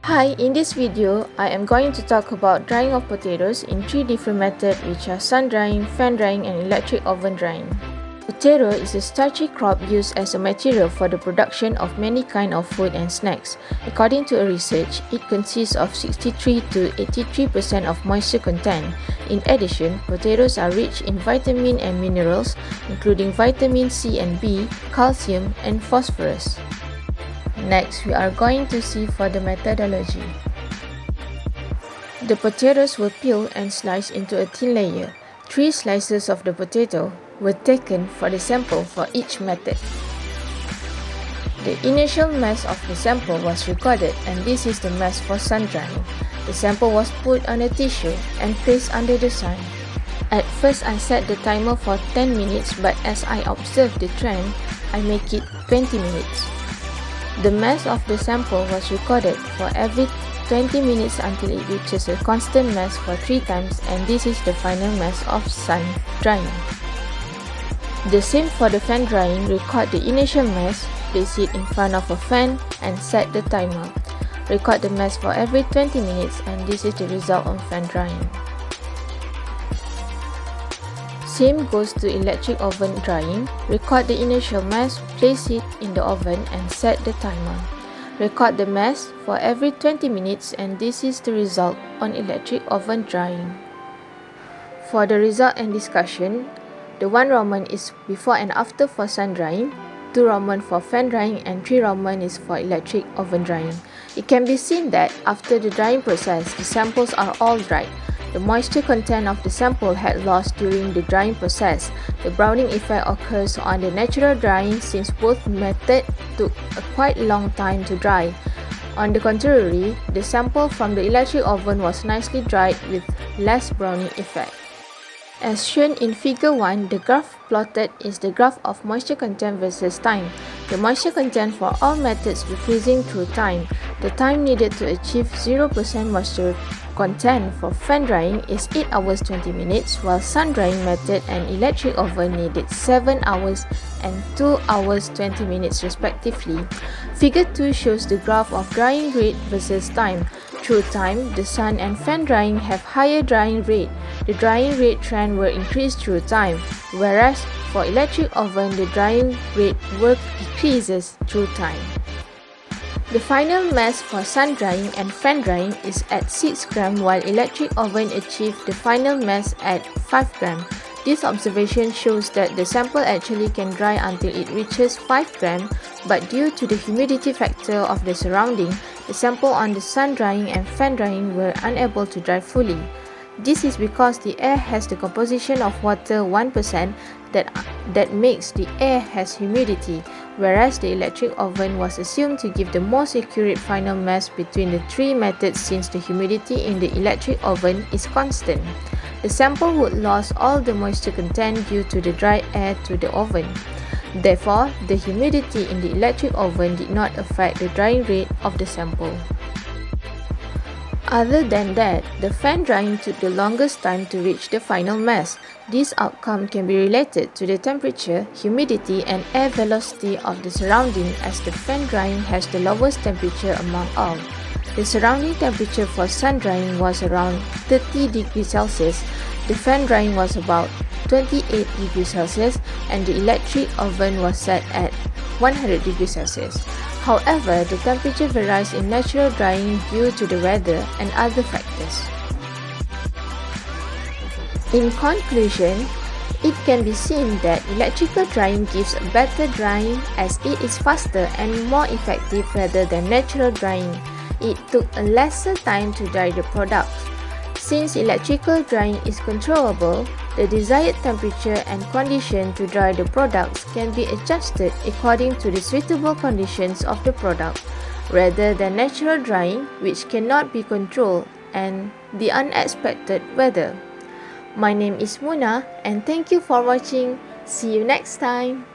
Hi, in this video, I am going to talk about drying of potatoes in three different methods, which are sun drying, fan drying, and electric oven drying. Potato is a starchy crop used as a material for the production of many kinds of food and snacks. According to a research, it consists of 63 to 83% of moisture content. In addition, potatoes are rich in vitamin and minerals, including vitamin C and B, calcium, and phosphorus. Next, we are going to see for the methodology. The potatoes were peeled and sliced into a thin layer. 3 slices of the potato were taken for the sample for each method. The initial mass of the sample was recorded, and this is the mass for sun drying. The sample was put on a tissue and placed under the sun. At first, I set the timer for 10 minutes, but as I observed the trend, I make it 20 minutes. The mass of the sample was recorded for every 20 minutes until it reaches a constant mass for 3 times, and this is the final mass of sun drying. The same for the fan drying. Record the initial mass, place it in front of a fan and set the timer. Record the mass for every 20 minutes, and this is the result of fan drying. Same goes to electric oven drying. Record the initial mass, place it in the oven and set the timer. Record the mass for every 20 minutes, and this is the result on electric oven drying. For the result and discussion, the 1 Raman is before and after for sun drying, 2 Raman for fan drying, and 3 Raman is for electric oven drying. It can be seen that after the drying process, the samples are all dried. The moisture content of the sample had lost during the drying process. The browning effect occurs on the natural drying since both methods took a quite long time to dry. On the contrary, the sample from the electric oven was nicely dried with less browning effect. As shown in figure 1, the graph plotted is the graph of moisture content versus time. The moisture content for all methods decreasing through time. The time needed to achieve 0% moisture content for fan drying is 8 hours 20 minutes, while sun drying method and electric oven needed 7 hours and 2 hours 20 minutes respectively. Figure 2 shows the graph of drying rate versus time. Through time, the sun and fan drying have higher drying rate. The drying rate trend will increase through time, whereas for electric oven, the drying rate will decreases through time. The final mass for sun drying and fan drying is at 6 gram, while electric oven achieved the final mass at 5 gram. This observation shows that the sample actually can dry until it reaches 5 gram, but due to the humidity factor of the surrounding, the sample on the sun drying and fan drying were unable to dry fully. This is because the air has the composition of water 1% that makes the air has humidity, whereas the electric oven was assumed to give the most accurate final mass between the 3 methods since the humidity in the electric oven is constant. The sample would lose all the moisture content due to the dry air to the oven. Therefore, the humidity in the electric oven did not affect the drying rate of the sample. Other than that, the fan drying took the longest time to reach the final mass. This outcome can be related to the temperature, humidity, and air velocity of the surrounding, as the fan drying has the lowest temperature among all. The surrounding temperature for sun drying was around 30 degrees Celsius, the fan drying was about 28 degrees Celsius, and the electric oven was set at 100 degrees Celsius. However, the temperature varies in natural drying due to the weather and other factors. In conclusion, it can be seen that electrical drying gives a better drying as it is faster and more effective rather than natural drying. It took a lesser time to dry the product. Since electrical drying is controllable, the desired temperature and condition to dry the products can be adjusted according to the suitable conditions of the product, rather than natural drying, which cannot be controlled, and the unexpected weather. My name is Muna, and thank you for watching. See you next time.